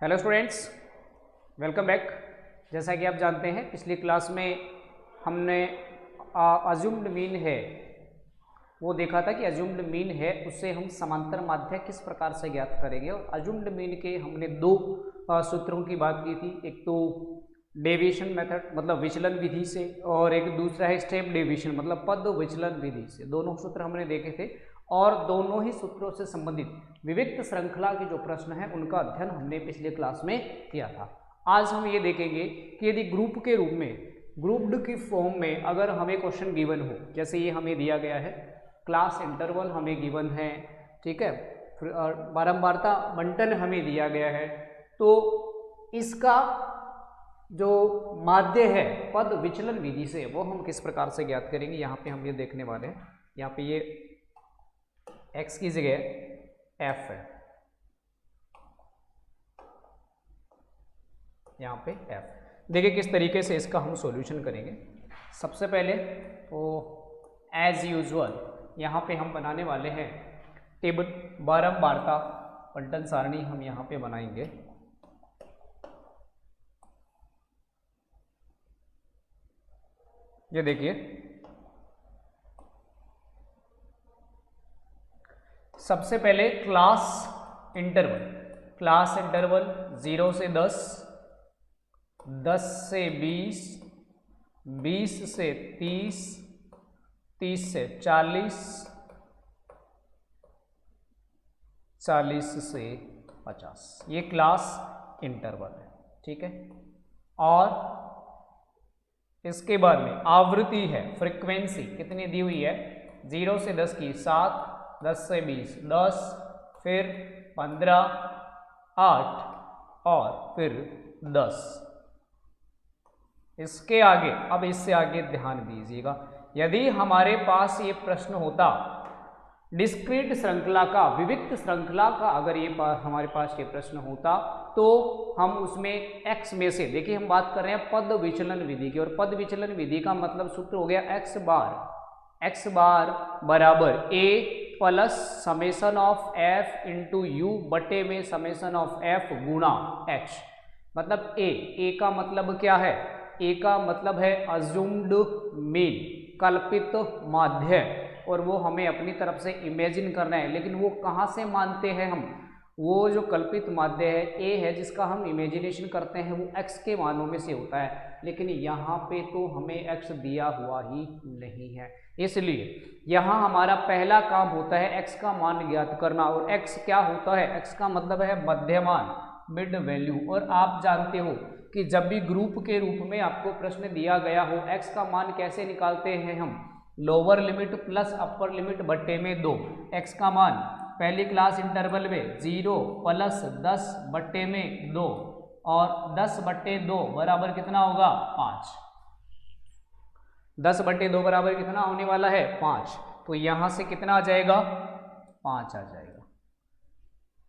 Hello students, welcome back. जैसा कि आप जानते हैं पिछली क्लास में हमने अज्यूम्ड मीन है वो देखा था कि अज्यूम्ड मीन है उससे हम समांतर माध्य किस प्रकार से ज्ञात करेंगे। और अज्यूम्ड मीन के हमने दो सूत्रों की बात की थी, एक तो डेविएशन मेथड मतलब विचलन विधि से, और एक दूसरा है स्टेप डेविएशन मतलब पद विचलन विधि से। दोनों सूत्र हमने देखे थे और दोनों ही सूत्रों से संबंधित विविक्त श्रृंखला के जो प्रश्न हैं उनका अध्ययन हमने पिछले क्लास में किया था। आज हम ये देखेंगे कि यदि ग्रुप के रूप में ग्रुप्ड की फॉर्म में अगर हमें क्वेश्चन गिवन हो, जैसे ये हमें दिया गया है, क्लास इंटरवल हमें गिवन है, ठीक है, फिर बारंबारता बंटन हमें दिया गया है, तो इसका जो माध्य है पद विचलन विधि से वो हम किस प्रकार से ज्ञात करेंगे। यहाँ पे हम ये देखने वाले हैं, यहाँ पे ये x की जगह f है, यहाँ पे f। देखिए किस तरीके से इसका हम सॉल्यूशन करेंगे। सबसे पहले तो एज यूजुअल यहाँ पे हम बनाने वाले हैं टेबल, बारंबारता बंटन सारणी हम यहाँ पे बनाएंगे। ये देखिए, सबसे पहले क्लास इंटरवल 0 से 10, 10 से 20, 20 से 30, 30 से 40, 40 से 50, ये क्लास इंटरवल है, ठीक है। और इसके बाद में आवृत्ति है, फ्रीक्वेंसी कितनी दी हुई है, 0 से 10 की 7, 10 से 20 10, फिर 15, 8 और फिर 10। इसके आगे, अब इससे आगे ध्यान दीजिएगा, यदि हमारे पास ये प्रश्न होता डिस्क्रीट श्रृंखला का, विविक्त श्रृंखला का, अगर ये हमारे पास ये प्रश्न होता तो हम उसमें x में से, देखिए हम बात कर रहे हैं पद विचलन विधि की, और पद विचलन विधि का मतलब सूत्र हो गया x बार बराबर a plus summation of f into you बटे में समेसन ऑफ f गुणा h। मतलब a का मतलब क्या है, a का मतलब है अज्यूम्ड मीन, कल्पित माध्य, और वो हमें अपनी तरफ से इमेजिन करना है। लेकिन वो कहाँ से मानते हैं हम, वो जो कल्पित माध्य है a है जिसका हम इमेजिनेशन करते हैं वो x के मानों में से होता है, लेकिन यहाँ पे तो हमें x दिया हुआ ही नहीं है, इसलिए यहाँ हमारा पहला काम होता है x का मान ज्ञात करना। और x क्या होता है, x का मतलब है मध्यमान, मिड वैल्यू। और आप जानते हो कि जब भी ग्रुप के रूप में आपको प्रश्न दिया गया हो, x का मान कैसे निकालते हैं हम, lower limit plus upper limit बट्टे में 2। x का मान पहली क्लास इंटरवल में 0 प्लस 10 बट्टे में 2, और 10 बट्टे 2 बराबर कितना होगा 5। 10 बट्टे 2 बराबर कितना होने वाला है 5, तो यहाँ से कितना आ जाएगा 5 आ जाएगा।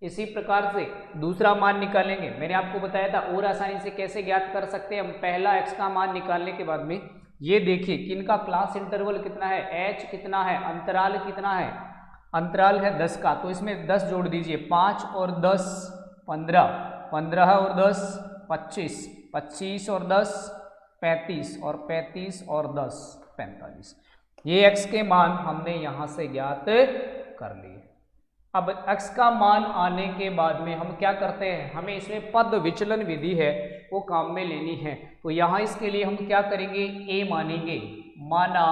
इसी प्रकार से दूसरा मान निकालेंगे, मैंने आपको बताया था और आसानी से कैसे ज्ञात कर सकते हैं हम। पहला x का मान निकालने के बाद में ये देखिए कि इनका क्लास इंटरवल कितना है, h कितना है, अंतराल कितना है, अंतराल है 10 का, तो इसमें 10 जोड़ दीजिए, 5 और 10 15, 15 और 10 25, 25 और 10 35, और 35 और 10 45। ये x के मान हमने यहाँ से ज्ञात कर लिए। अब x का मान आने के बाद में हम क्या करते हैं, हमें इसमें पद विचलन विधि है वो काम में लेनी है। तो यहाँ इसके लिए हम क्या करेंगे, a मानेंगे, माना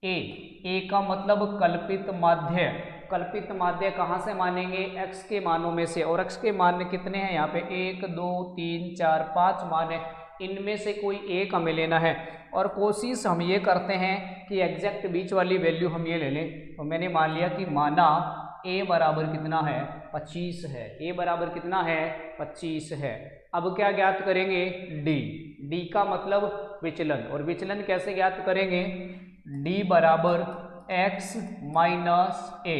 a का मतलब कल्पित माध्य। कल्पित माध्य कहाँ से मानेंगे, x के मानों में से, और x के मान कितने हैं यहाँ पे 1 2 3 4 5 मान है, इनमें से कोई एक हमें लेना है। और कोशिश हम ये करते हैं कि एग्जैक्ट बीच वाली वैल्यू हम ये ले लें। तो मैंने मान लिया कि माना a बराबर कितना है 25 है, a बराबर कितना है 25 है। अब क्या ज्ञात करेंगे, d का मतलब विचलन, और विचलन कैसे ज्ञात करेंगे, d बराबर x माइनस a।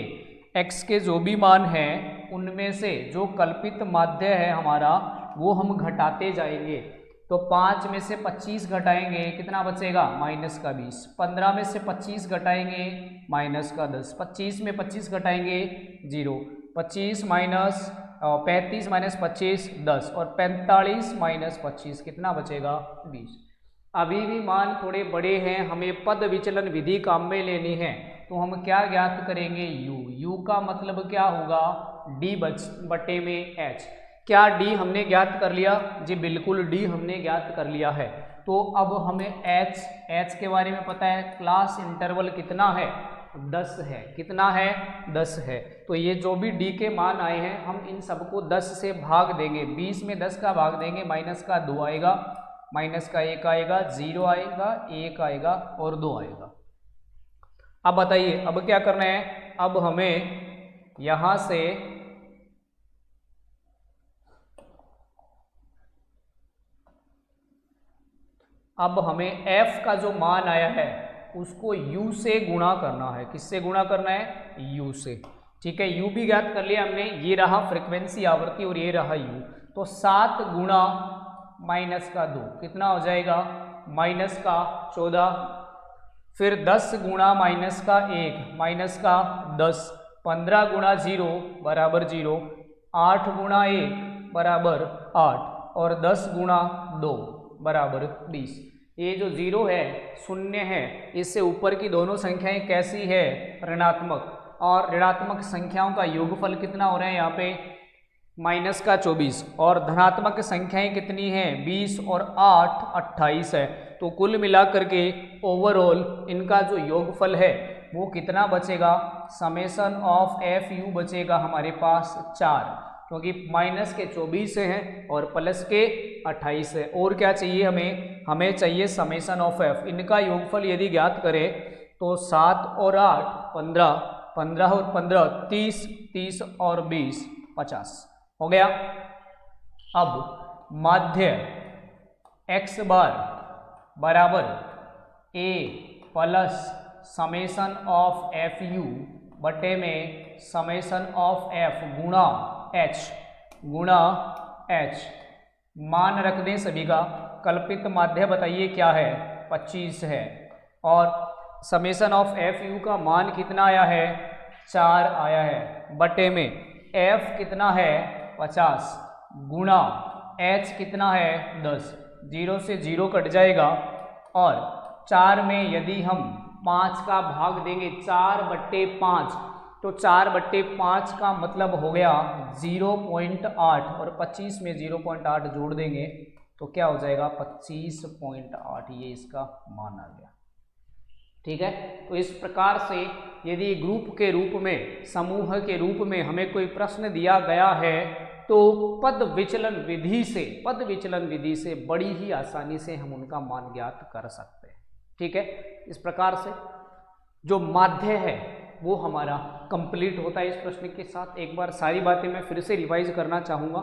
x के जो भी मान हैं उनमें से जो कल्पित माध्य है हमारा वो हम घटाते जाएंगे। तो 5 में से 25 घटाएंगे कितना बचेगा माइनस का 20, 15 में से 25 घटाएंगे माइनस का 10, 25 में 25 घटाएंगे 0, 25 माइनस 35 माइनस 25 10 और 45 माइनस 25 कितना बचेगा 20। अभी भी मान थोड़े बड़े हैं, हमें पद विचलन विधि काम में लेनी है, तो हम क्या ज्ञात करेंगे u का मतलब क्या होगा d बटे में h। क्या d हमने ज्ञात कर लिया जी, बिल्कुल d हमने ज्ञात कर लिया है। तो अब हमें h के बारे में पता है, क्लास इंटरवल कितना है 10 है, कितना है 10 है। तो ये जो भी d के मान आए हैं हम इन सबको 10 से भाग देंगे, 20 में 10 का भाग देंगे, माइनस का 2 आएगा, माइनस का 1 आएगा, 0 आएगा, 1 आएगा और 2 आएगा। अब बताइए अब क्या करना है, अब हमें यहां से f का जो मान आया है उसको u से गुणा करना है। किससे गुणा करना है u से, ठीक है। u भी ज्ञात कर लिया हमने, ये रहा फ्रीक्वेंसी आवृत्ति और ये रहा u। तो 7 गुणा माइनस का 2 कितना हो जाएगा माइनस का 14, फिर 10 गुणा माइनस का 1 माइनस का 10, 15 गुणा 0 बराबर 0, 8 गुणा 1 बराबर 8 और 10 गुणा 2 बराबर 20। ये जो 0 है शून्य है, इससे ऊपर की दोनों संख्याएं कैसी है ऋणात्मक, और ऋणात्मक संख्याओं का योगफल कितना हो रहा है यहाँ पे माइनस का 24, और धनात्मक संख्याएं कितनी हैं 20 और 8 28 है। तो कुल मिलाकर के ओवरऑल इनका जो योगफल है वो कितना बचेगा, समेशन ऑफ एफ यू बचेगा हमारे पास 4, क्योंकि माइनस के 24 हैं और प्लस के 28 है। और क्या चाहिए हमें चाहिए समेशन ऑफ एफ। इनका योगफल यदि ज्ञात करें तो 7 और 8 15, 15 और 15 30, 30 और 20 50 हो गया। अब माध्य x बार बराबर a plus summation of F you बटे में समेशन ऑफ एफ गुणा h मान रख दें सभी का। कल्पित माध्य बताइए क्या है 25 है, और समेशन ऑफ एफ यू का मान कितना आया है 4 आया है, बटे में f कितना है 50 गुणा h कितना है 10, 0 से 0 कट जाएगा, और 4 में यदि हम 5 का भाग देंगे 4/5, तो 4/5 का मतलब हो गया 0.8, और 25 में 0.8 जोड़ देंगे तो क्या हो जाएगा 25.8, ये इसका मान आ गया। ठीक है, तो इस प्रकार से यदि ग्रुप के रूप में समूह के रूप में हमें कोई प्रश्न दिया गया है तो पद विचलन विधि से बड़ी ही आसानी से हम उनका मान ज्ञात कर सकते हैं। ठीक है, इस प्रकार से जो माध्य है वो हमारा कंप्लीट होता है। इस प्रश्न के साथ एक बार सारी बातें मैं फिर से रिवाइज करना चाहूँगा।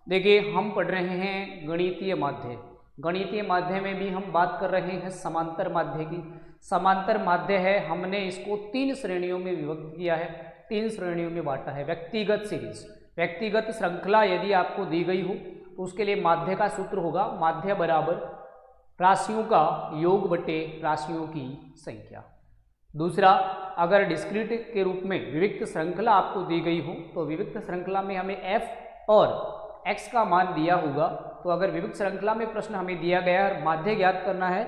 देखिए, हम पढ़ रहे हैं गणितीय माध्य। गणितीय माध्य में भी हम बात कर रहे हैं समांतर माध्य की। समांतर माध्य है, हमने इसको 3 श्रेणियों में विभक्त किया है, 3 श्रेणियों में बांटा है। व्यक्तिगत सीरीज, व्यक्तिगत श्रृंखला यदि आपको दी गई हो तो उसके लिए माध्य का सूत्र होगा माध्य बराबर राशियों का योग बटे राशियों की संख्या। दूसरा, अगर डिस्क्रीट के रूप में विविक्त श्रृंखला आपको दी गई हो तो विविक्त श्रृंखला में हमें f और x का मान दिया होगा। तो अगर विविक्त श्रृंखला में प्रश्न हमें दिया गया है और माध्य ज्ञात करना है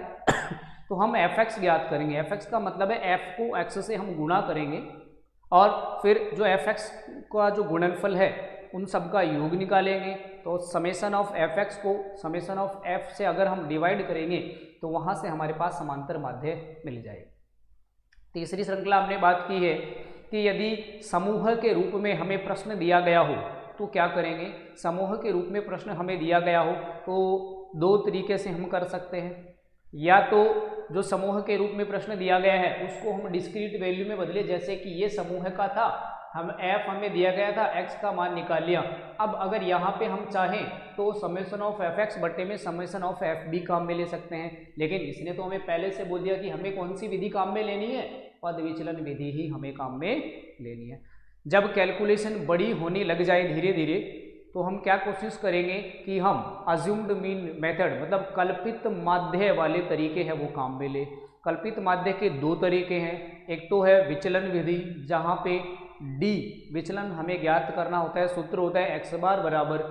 तो हम fx ज्ञात करेंगे। fx का मतलब है f को x से हम गुणा करेंगे और फिर जो fx का जो गुणनफल है उन सब का योग निकालेंगे। तो समेशन ऑफ fx को समेशन ऑफ f से अगर हम डिवाइड करेंगे तो वहाँ से हमारे पास समांतर माध्य मिल जाएगा। तीसरी श्रृंखला हमने बात की है कि यदि समूह के रूप में हमें प्रश्न दिया गया हो तो क्या करेंगे। समूह के रूप में प्रश्न हमें दिया गया हो तो 2 तरीके से हम कर सकते हैं। या तो जो समूह के रूप में प्रश्न दिया गया है उसको हम डिस्क्रीट वैल्यू में बदले, जैसे कि ये समूह का था, हम f हमें दिया गया था, x का मान निकाल लिया। अब अगर यहाँ पे हम चाहें तो समेशन ऑफ fx बटे में समेशन ऑफ f भी काम में ले सकते हैं, लेकिन इसने तो हमें पहले से बोल दिया कि हमें कौन सी विधि काम में लेनी है, पद विचलन विधि ही हमें काम में लेनी है। जब कैलकुलेशन बड़ी होने लग जाए धीरे धीरे तो हम क्या कोशिश करेंगे कि हम अज्यूम्ड मीन मेथड मतलब कल्पित माध्य वाले तरीके हैं वो काम में ले। कल्पित माध्य के 2 तरीके हैं, एक तो है विचलन विधि जहाँ पे डी विचलन हमें ज्ञात करना होता है, सूत्र होता है x बार बराबर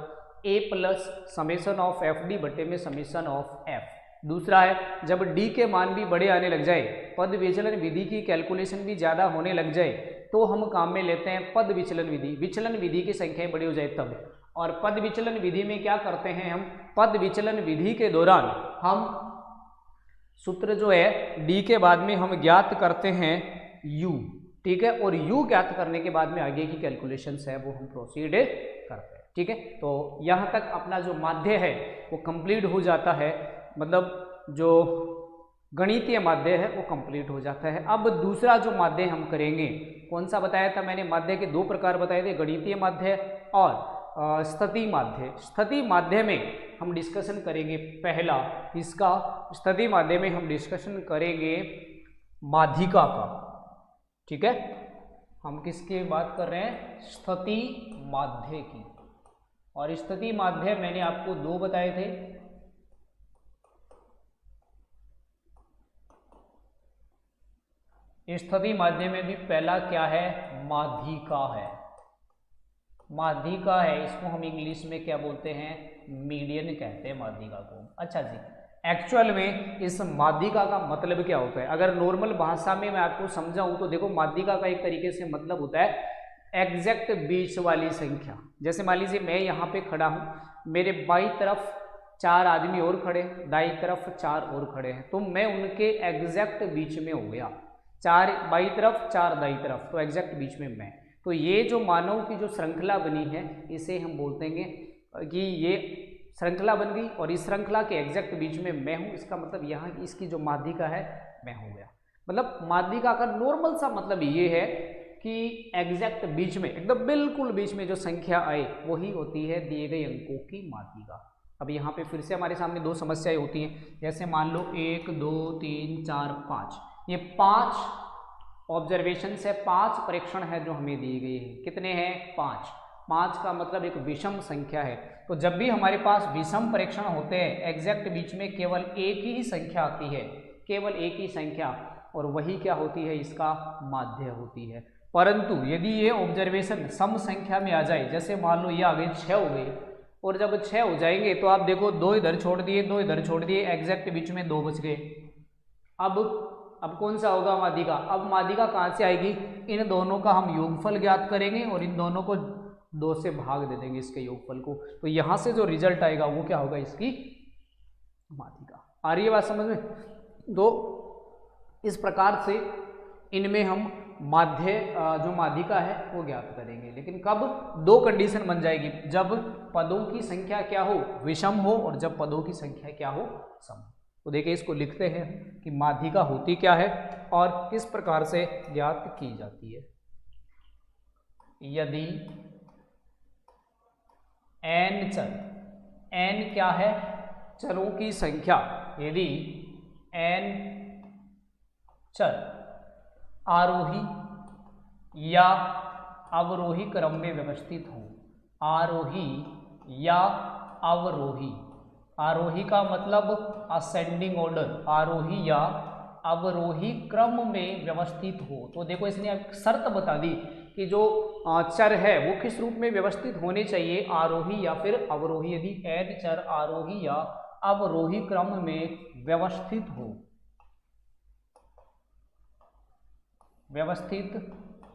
a plus summation of F D बटे में समेसन ऑफ एफ। दूसरा है जब d के मान भी बड़े आने लग जाए, पद विचलन विधि की कैलकुलेशन भी ज़्यादा होने लग जाए, तो हम काम में लेते हैं पद विचलन विधि। विचलन विधि की संख्याएं बड़ी हो जाए तब। और पद विचलन विधि में क्या करते हैं हम, पद विचलन विधि के दौरान हम सूत्र जो है d के बाद में हम ज्ञात करते हैं u, ठीक है, और u ज्ञात करने के बाद में आगे की कैलकुलेशंस है वो हम प्रोसीड करते हैं, ठीक है। तो यहाँ तक अपना जो माध्य है वो कंप्लीट हो जाता है, मतलब जो गणितीय माध्य है वो कंप्लीट हो जाता है। अब दूसरा जो माध्य हम करेंगे, कौन सा बताया था मैंने, माध्य के दो प्रकार बताए थे, गणितीय माध्य और स्थिति माध्य। स्थिति माध्य में हम डिस्कशन करेंगे पहला इसका, स्थिति माध्य में हम डिस्कशन करेंगे माध्यिका का, ठीक है। हम किसकी बात कर रहे हैं, स्थिति माध्य की। और स्थिति माध्य मैंने आपको दो बताए थे, स्थिति माध्य में भी पहला क्या है, माध्यिका है। माध्यिका है, इसको हम इंग्लिश में क्या बोलते हैं, मीडियन कहते हैं माध्यिका को। अच्छा जी, एक्चुअल में इस माध्यिका का मतलब क्या होता है, अगर नॉर्मल भाषा में मैं आपको समझाऊं तो देखो, माध्यिका का एक तरीके से मतलब होता है एग्जैक्ट बीच वाली संख्या। जैसे मान लीजिए मैं यहाँ पे खड़ा हूँ, मेरे बाईं तरफ 4 आदमी और खड़े, दाईं तरफ 4 और खड़े हैं, तो मैं उनके एग्जैक्ट बीच में हो गया, 4 बाईं तरफ 4 दाईं तरफ, तो एग्जैक्ट बीच में मैं। तो ये जो मानव की जो श्रृंखला बनी है, इसे हम बोलते हैं कि ये श्रृंखला बन गई और इस श्रृंखला के एग्जैक्ट बीच में मैं हूँ। इसका मतलब यहाँ इसकी जो माध्यिका है मैं हो गया। मतलब माध्यिका का नॉर्मल सा मतलब ये है कि एग्जैक्ट बीच में, एकदम बिल्कुल बीच में जो संख्या आए वही होती है दिए गए अंकों की माध्यिका। अब यहाँ पे फिर से हमारे सामने दो समस्याएं होती हैं, जैसे मान लो 1 2 3 4 5, ये 5 ऑब्जर्वेशन से 5 परीक्षण है जो हमें दिए गए हैं। कितने हैं, 5। 5 का मतलब एक विषम संख्या है। तो जब भी हमारे पास विषम परीक्षण होते हैं, एग्जैक्ट बीच में केवल एक ही संख्या आती है, केवल एक ही संख्या, और वही क्या होती है, इसका माध्य होती है। परंतु यदि ये ऑब्जर्वेशन सम संख्या में आ जाए, जैसे मान लो ये आ गए 6 हो गए, और जब 6 हो जाएंगे तो आप देखो 2 इधर छोड़ दिए, 2 इधर छोड़ दिए, एग्जैक्ट बीच में 2 बच गए। अब कौन सा होगा माध्यिका, अब माध्यिका कहाँ से आएगी, इन दोनों का हम योगफल ज्ञात करेंगे और इन दोनों को 2 से भाग दे देंगे इसके योगफल को, तो यहाँ से जो रिजल्ट आएगा वो क्या होगा, इसकी माध्यिका। आ रही है बात समझ में। तो इस प्रकार से इनमें हम माध्य जो माध्यिका है वो ज्ञात करेंगे, लेकिन कब, 2 कंडीशन बन जाएगी, जब पदों की संख्या क्या हो, विषम हो, और जब पदों की संख्या क्या हो, सम। तो देखिए इसको लिखते हैं कि माध्यिका होती क्या है और किस प्रकार से ज्ञात की जाती है। यदि n चर, n क्या है, चरों की संख्या, यदि n चर आरोही या अवरोही क्रम में व्यवस्थित हो, आरोही या अवरोही, आरोही का मतलब असेंडिंग ऑर्डर, आरोही या अवरोही क्रम में व्यवस्थित हो। तो देखो इसने एक शर्त बता दी कि जो चर है वो किस रूप में व्यवस्थित होने चाहिए, आरोही या फिर अवरोही। यदि n चर आरोही या अवरोही क्रम में व्यवस्थित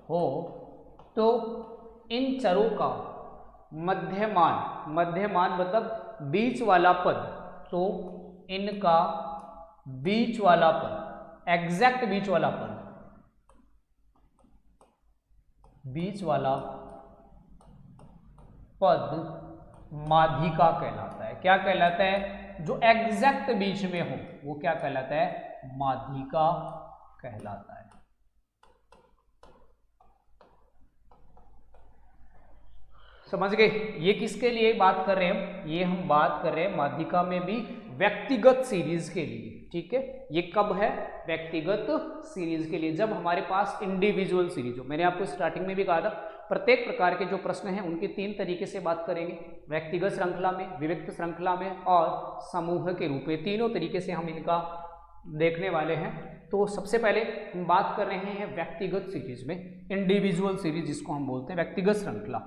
हो, तो इन चरों का मध्यमान, मध्यमान मतलब बीच वाला पद, तो इनका बीच वाला पद, एग्जैक्ट बीच वाला पद, बीच वाला पद माध्यिका कहलाता है। क्या कहलाता है, जो एग्जैक्ट बीच में हो वो क्या कहलाता है, माध्यिका कहलाता है। समझ गए, ये किसके लिए बात कर रहे हैं, ये हम बात कर रहे हैं माध्यिका में भी व्यक्तिगत सीरीज के लिए, ठीक है। ये कब है, व्यक्तिगत सीरीज के लिए, जब हमारे पास इंडिविजुअल सीरीज हो। मैंने आपको स्टार्टिंग में भी कहा था, प्रत्येक प्रकार के जो प्रश्न हैं उनके 3 तरीके से बात करेंगे, व्यक्तिगत श्रृंखला में, विविक्त श्रृंखला में और समूह के रूप में। तीनों तरीके से हम इनका देखने वाले हैं। तो सबसे पहले हम बात कर रहे हैं व्यक्तिगत सीरीज में, इंडिविजुअल सीरीज जिसको हम बोलते हैं, व्यक्तिगत श्रृंखला।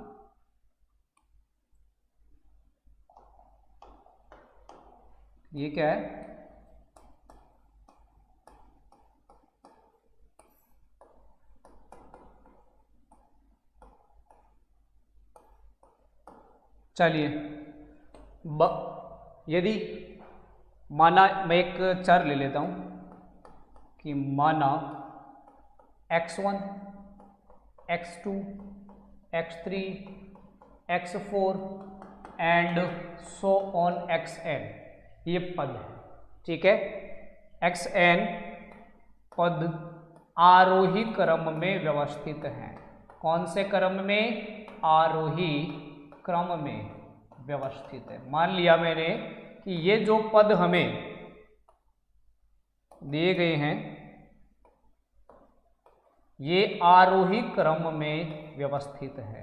ये क्या है? चलिए, यदि माना, मैं एक चर ले लेता हूं कि माना x1, x2, x3, x4 and so on xn, ये पद है, ठीक है। xn पद आरोही क्रम में व्यवस्थित हैं। कौन से क्रम में? आरोही क्रम में व्यवस्थित है। मान लिया मैंने कि ये जो पद हमें दिए गए हैं ये आरोही क्रम में व्यवस्थित है।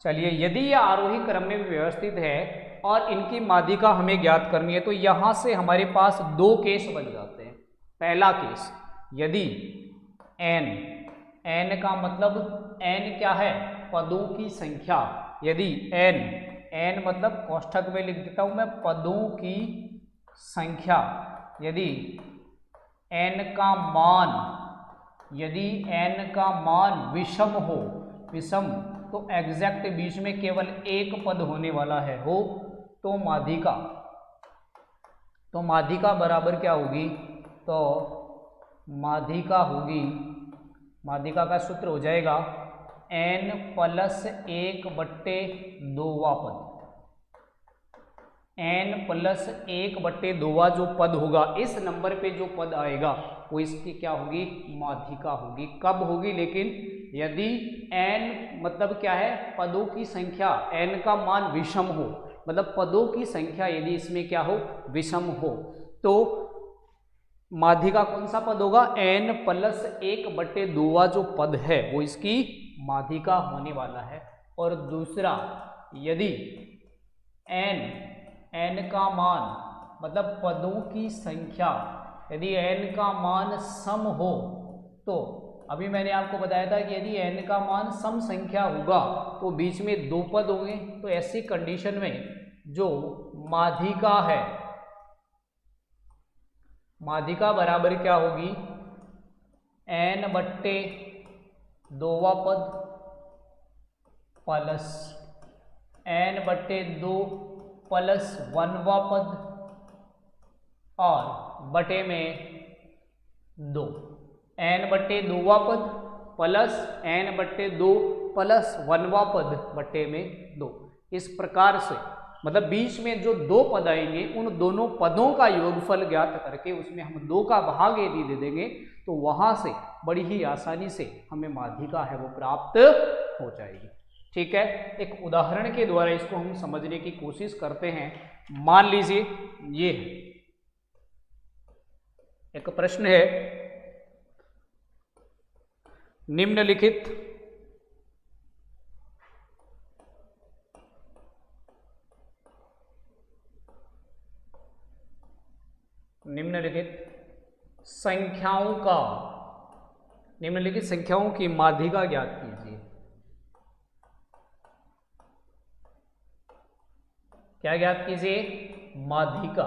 चलिए, यदि ये आरोही क्रम में व्यवस्थित है और इनकी माध्यिका हमें ज्ञात करनी है, तो यहां से हमारे पास दो केस बन जाते हैं। पहला केस, यदि n का मतलब n क्या है? पदों की संख्या। यदि n मतलब कोष्ठक में लिख देता हूं मैं, पदों की संख्या। यदि n का मान विषम हो, विषम तो एग्जैक्ट बीच में केवल एक पद होने वाला है हो, तो माध्यिका बराबर क्या होगी? तो माध्यिका का सूत्र हो जाएगा n प्लस 1/2 पद। n प्लस 1/2 जो पद होगा, इस नंबर पे जो पद आएगा वो इसकी क्या होगी? माध्यिका होगी। कब होगी लेकिन? यदि n मतलब क्या है? पदों की संख्या, n का मान विषम हो, मतलब पदों की संख्या यदि इसमें क्या हो? विषम हो, तो माध्यिका कौन सा पद होगा? n प्लस 1/2 जो पद है वो इसकी माध्यिका होने वाला है। और दूसरा, यदि n का मान मतलब पदों की संख्या, यदि n का मान सम हो, तो अभी मैंने आपको बताया था कि यदि n का मान सम संख्या होगा तो बीच में दो पद होंगे। तो ऐसी कंडीशन में जो माध्यिका है, माध्यिका बराबर क्या होगी? n/2 पद प्लस n/2 प्लस 1वां पद और बटे में 2। n/2 पद प्लस n/2 प्लस 1वां पद बटे में 2। इस प्रकार से मतलब बीच में जो दो पद आएंगे उन दोनों पदों का योगफल ज्ञात करके उसमें हम 2 का भाग यदि दे देंगे तो वहां से बड़ी ही आसानी से हमें माध्यिका है वो प्राप्त हो जाएगी। ठीक है, एक उदाहरण के द्वारा इसको हम समझने की कोशिश करते हैं। मान लीजिए ये एक प्रश्न है, निम्नलिखित संख्याओं की माध्यिका ज्ञात कीजिए। क्या ज्ञात कीजिए? माध्यिका।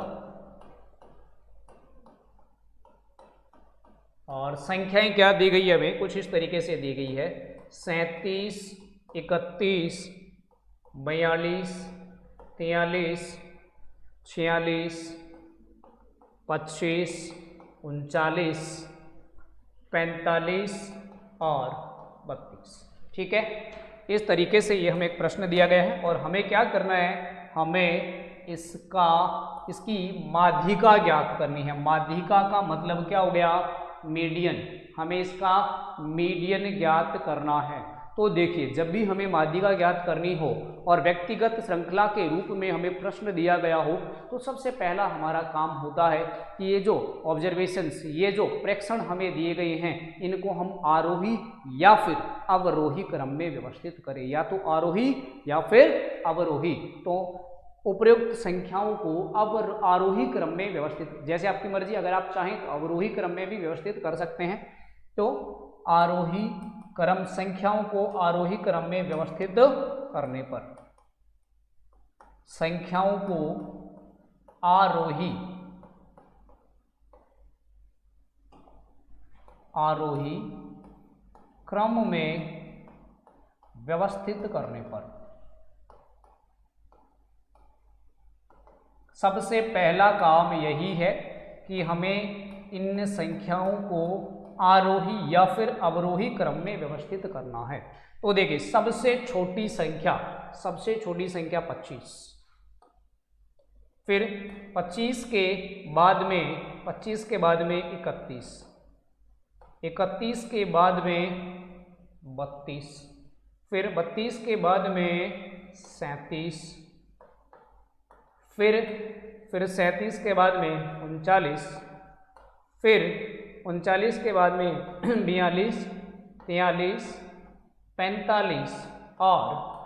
और संख्याएं क्या दी गई है हमें? कुछ इस तरीके से दी गई है, 37, 31, 42, 43, 46, 25, 39, 45 और 32। ठीक है, इस तरीके से ये हमें एक प्रश्न दिया गया है और हमें क्या करना है? हमें इसकी माध्यिका ज्ञात करनी है। माध्यिका का मतलब क्या हो गया? मीडियन। हमें इसका मीडियन ज्ञात करना है। तो देखिए, जब भी हमें माध्यिका ज्ञात करनी हो और व्यक्तिगत श्रृंखला के रूप में हमें प्रश्न दिया गया हो, तो सबसे पहला हमारा काम होता है कि ये जो ऑब्जर्वेशंस, ये जो प्रेक्षण हमें दिए गए हैं, इनको हम आरोही या फिर अवरोही क्रम में व्यवस्थित करें, या तो आरोही या फिर अवरोही। तो उपर्युक्त संख्याओं को अब आरोही क्रम में व्यवस्थित, जैसे आपकी मर्जी, अगर आप चाहें तो अवरोही क्रम में भी व्यवस्थित कर सकते हैं। तो आरोही क्रम, संख्याओं को आरोही क्रम में व्यवस्थित करने पर, संख्याओं को आरोही क्रम में व्यवस्थित करने पर सबसे पहला काम यही है कि हमें इन संख्याओं को आरोही या फिर अवरोही क्रम में व्यवस्थित करना है। तो देखिए, सबसे छोटी संख्या 25, फिर 25 के बाद में 31, 31 के बाद में 32, फिर 32 के बाद में 37, फिर 37 के बाद में 39, फिर 39 के बाद में 42, 43, 45 और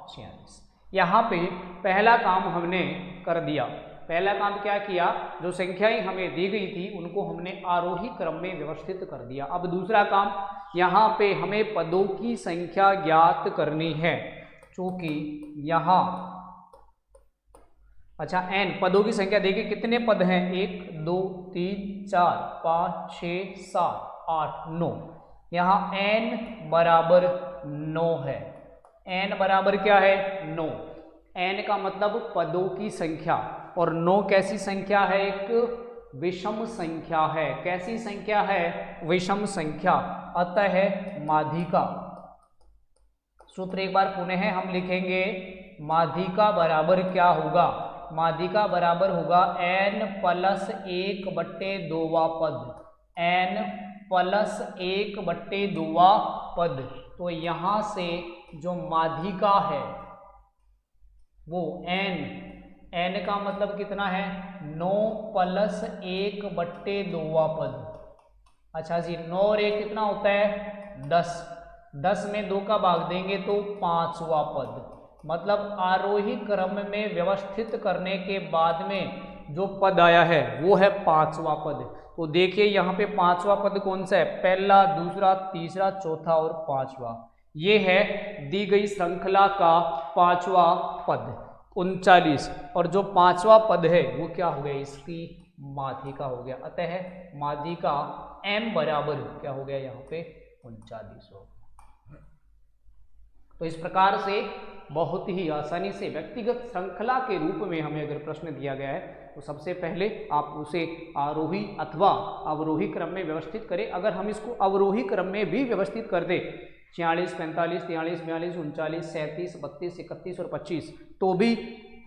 46। यहाँ पे पहला काम हमने कर दिया। पहला काम क्या किया, जो संख्याएं हमें दी गई थी उनको हमने आरोही क्रम में व्यवस्थित कर दिया। अब दूसरा काम, यहाँ पे हमें पदों की संख्या ज्ञात करनी है, चूंकि यहाँ अच्छा n पदों की संख्या देखिए कितने पद हैं, 1 2 3 4 5 6 7 8 9, यहाँ n बराबर 9 है। n बराबर क्या है, 9। n का मतलब पदों की संख्या, और 9 कैसी संख्या है, एक विषम संख्या है। कैसी संख्या है, विषम संख्या, अतः माध्यिका। सूत्र एक बार पुनः हम लिखेंगे, माध्यिका बराबर क्या होगा, माध्यिका बराबर होगा n प्लस 1/2 पद, n प्लस 1/2 पद। तो यहाँ से जो माध्यिका है वो n का मतलब कितना है, 9 प्लस 1/2 पद। अच्छा जी, 9 और 1 कितना होता है, 10। 10 में 2 का भाग देंगे तो 5वां पद। मतलब आरोही क्रम में व्यवस्थित करने के बाद में जो पद आया है वो है 5वां पद। तो देखिए यहाँ पे 5वां पद कौन सा है, पहला, दूसरा, तीसरा, चौथा और 5वां। ये है दी गई श्रृंखला का 5वां पद 39, और जो 5वां पद है वो क्या हो गया, इसकी माध्यिका हो गया। अतः माध्यिका m बराबर क्या हो गया, यहाँ पे 39 हो। तो इस प्रकार से बहुत ही आसानी से व्यक्तिगत श्रृंखला के रूप में हमें अगर प्रश्न दिया गया है तो सबसे पहले आप उसे आरोही अथवा अवरोही क्रम में व्यवस्थित करें। अगर हम इसको अवरोही क्रम में भी व्यवस्थित कर दें, 46, 45, 43, 42, 39, 37, 32, 31 और 25, तो भी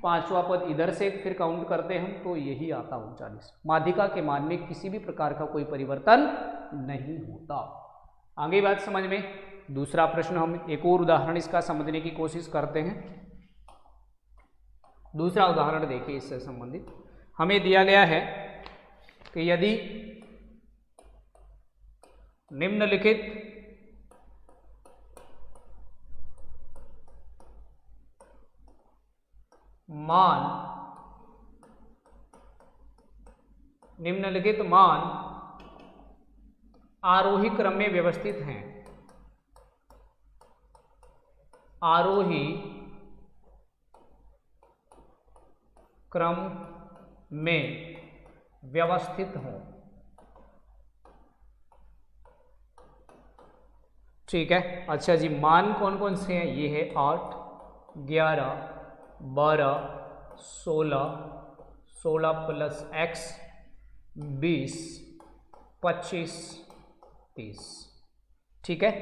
5वां पद इधर से फिर काउंट करते हैं हम तो यही आता 39। माध्यिका के मान में किसी भी प्रकार का कोई परिवर्तन नहीं होता। आगे बात समझ में। दूसरा प्रश्न, हम एक और उदाहरण इसका समझने की कोशिश करते हैं। दूसरा उदाहरण देखिए, इससे संबंधित हमें दिया गया है कि यदि निम्नलिखित मान आरोही क्रम में व्यवस्थित हैं, आरोही क्रम में व्यवस्थित हों, ठीक है। अच्छा जी, मान कौन कौन से हैं, ये है 8, 11, 12, 16, 16 प्लस x, 20, 25, 30, ठीक है।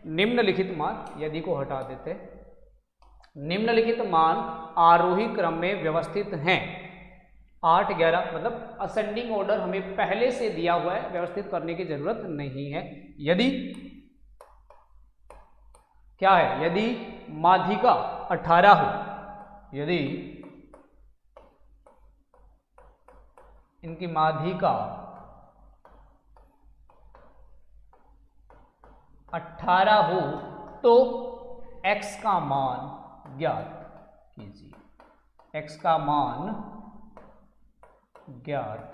निम्नलिखित मान, यदि को हटा देते, निम्नलिखित मान आरोही क्रम में व्यवस्थित हैं। 8, 11 मतलब असेंडिंग ऑर्डर हमें पहले से दिया हुआ है, व्यवस्थित करने की जरूरत नहीं है। यदि क्या है, यदि माध्यिका 18 हो, यदि इनकी माध्यिका 18 हो तो x का मान ज्ञात कीजिए। x का मान ज्ञात,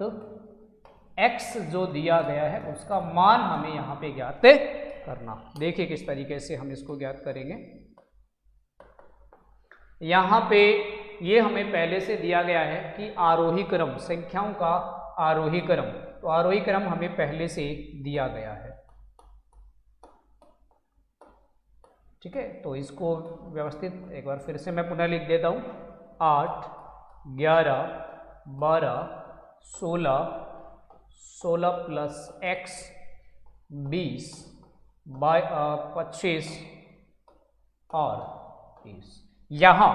x जो दिया गया है उसका मान हमें यहाँ पे ज्ञात करना। देखिए किस तरीके से हम इसको ज्ञात करेंगे। यहाँ पे ये हमें पहले से दिया गया है कि आरोही क्रम, संख्याओं का आरोही क्रम, तो आरोही क्रम हमें पहले से दिया गया है। ठीक है, तो इसको व्यवस्थित एक बार फिर से मैं पुनः लिख देता हूँ। 8, 11, 12, 16, 16 प्लस x 20, 25 और 30। यहाँ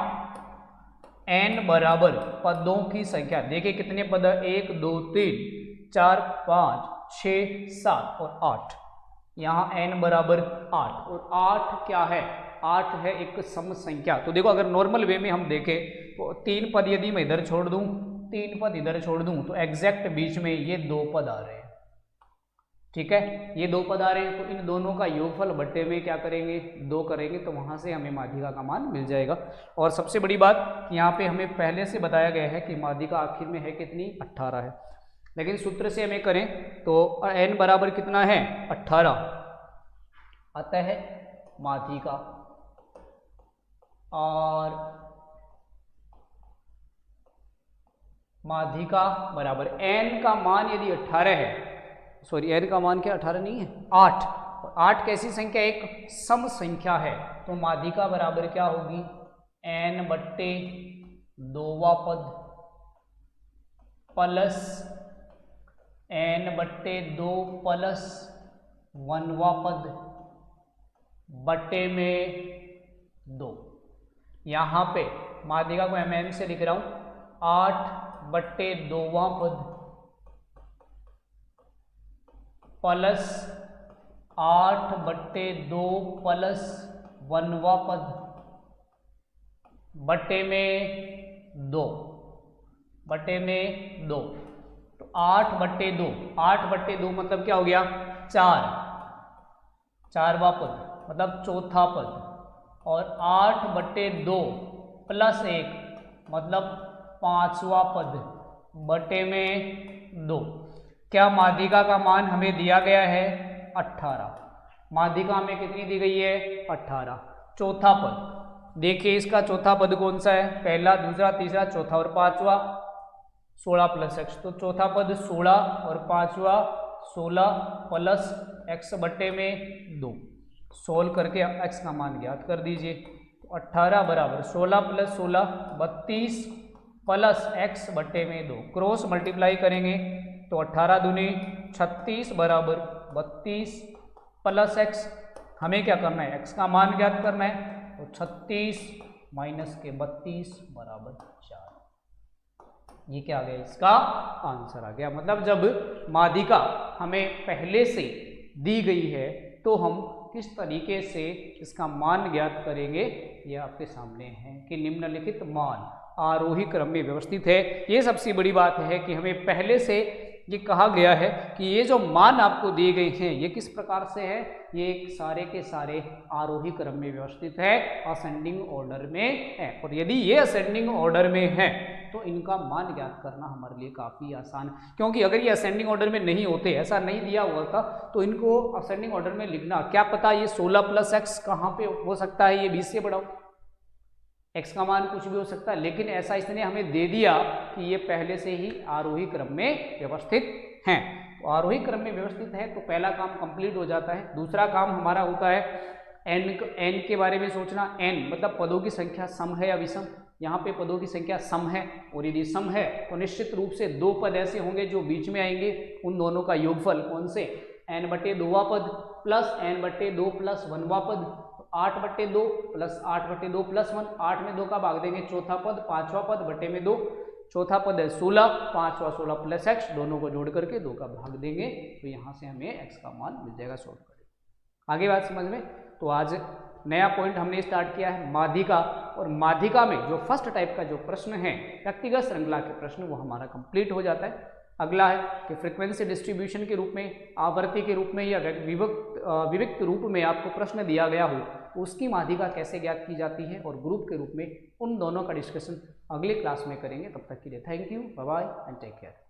n बराबर पदों की संख्या, देखिए कितने पद है, 1 2 3 4 5 6 7 और 8। यहाँ n बराबर 8 और 8 क्या है, 8 है एक सम संख्या। तो देखो अगर नॉर्मल वे में हम देखें तो 3 पद यदि मैं इधर छोड़ दूं, 3 पद इधर छोड़ दूं तो एग्जैक्ट बीच में ये 2 पद आ रहे हैं। ठीक है, ये 2 पद आ रहे हैं, तो इन दोनों का योगफल बट्टे में क्या करेंगे, 2 करेंगे, तो वहां से हमें माध्यिका का मान मिल जाएगा। और सबसे बड़ी बात यहाँ पे हमें पहले से बताया गया है कि माध्यिका आखिर में है कितनी, 18 है। लेकिन सूत्र से हमें करें तो n बराबर कितना है, 18, अतः माध्यिका, और माध्यिका बराबर n का मान यदि 18 है, सॉरी n का मान क्या 18 नहीं है, 8, और 8 कैसी संख्या, एक सम संख्या है, तो माध्यिका बराबर क्या होगी, n बट्टे 2वां पद प्लस n बट्टे 2 प्लस 1वां पद बट्टे में 2। यहाँ पे माध्यिका को mm से लिख रहा हूँ, 8 बट्टे 2वां पद प्लस 8 बट्टे 2 प्लस 1वां पद बट्टे में 2, बट्टे में 2। तो 8 बट्टे 2, 8 बट्टे 2 मतलब क्या हो गया, 4, 4वां पद मतलब चौथा पद, और 8 बट्टे 2 प्लस 1 मतलब 5वां पद बट्टे में 2। क्या माध्यिका का मान हमें दिया गया है 18, माध्यिका हमें कितनी दी गई है 18। चौथा पद देखिए, इसका चौथा पद कौन सा है, पहला, दूसरा, तीसरा, चौथा और पांचवा, 16 प्लस x, तो चौथा पद 16 और पांचवा 16 प्लस x बट्टे में 2। सोल्व करके x का मान ज्ञात कर दीजिए। तो 18 बराबर 16 प्लस 16 32 प्लस x बट्टे में 2, क्रॉस मल्टीप्लाई करेंगे तो 18 दूनी 36 बराबर 32 प्लस x, हमें क्या करना है, x का मान ज्ञात करना है, तो 36 माइनस के 32 बराबर 4। ये क्या आ गया, इसका आंसर आ गया। मतलब जब माध्यिका हमें पहले से दी गई है तो हम किस तरीके से इसका मान ज्ञात करेंगे, ये आपके सामने है कि निम्नलिखित मान आरोही क्रम में व्यवस्थित है। ये सबसे बड़ी बात है कि हमें पहले से ये कहा गया है कि ये जो मान आपको दिए गए हैं ये किस प्रकार से है, ये सारे के सारे आरोही क्रम में व्यवस्थित है, असेंडिंग ऑर्डर में है। और यदि ये असेंडिंग ऑर्डर में है तो इनका मान ज्ञात करना हमारे लिए काफ़ी आसान, क्योंकि अगर ये असेंडिंग ऑर्डर में नहीं होते, ऐसा नहीं दिया हुआ था, तो इनको असेंडिंग ऑर्डर में लिखना, क्या पता ये 16 प्लस एक्स कहाँ पे हो सकता है, ये 20 से बड़ा हो, x का मान कुछ भी हो सकता है, लेकिन ऐसा इसने हमें दे दिया कि ये पहले से ही आरोही क्रम में व्यवस्थित हैं। तो आरोही क्रम में व्यवस्थित है तो पहला काम कंप्लीट हो जाता है। दूसरा काम हमारा होता है n के बारे में सोचना। n मतलब पदों की संख्या सम है या विषम, यहाँ पे पदों की संख्या सम है, और यदि सम है तो निश्चित रूप से 2 पद ऐसे होंगे जो बीच में आएंगे, उन दोनों का योगफल कौन से, n बटे 2वां पद प्लस n बटे 2 प्लस 1वां पद, 8 बट्टे 2 प्लस 8 बट्टे 2 प्लस 1, 8 में 2 का भाग देंगे, चौथा पद 5वां पद बट्टे में 2, चौथा पद है 16, 5वां 16 प्लस x, दोनों को जोड़ करके 2 का भाग देंगे, तो यहाँ से हमें x का मान मिल जाएगा। सॉल्व करें, आगे बात समझ में। तो आज नया पॉइंट हमने स्टार्ट किया है माध्यिका, और माध्यिका में जो फर्स्ट टाइप का जो प्रश्न है व्यक्तिगत श्रृंखला के प्रश्न, वो हमारा कंप्लीट हो जाता है। अगला है कि फ्रीक्वेंसी डिस्ट्रीब्यूशन के रूप में, आवर्ती के रूप में या विविक्त रूप में आपको प्रश्न दिया गया हो उसकी माध्यिका कैसे ज्ञात की जाती है और ग्रुप के रूप में उन दोनों का डिस्कशन अगले क्लास में करेंगे। तब तक के लिए thank you, bye bye and take care.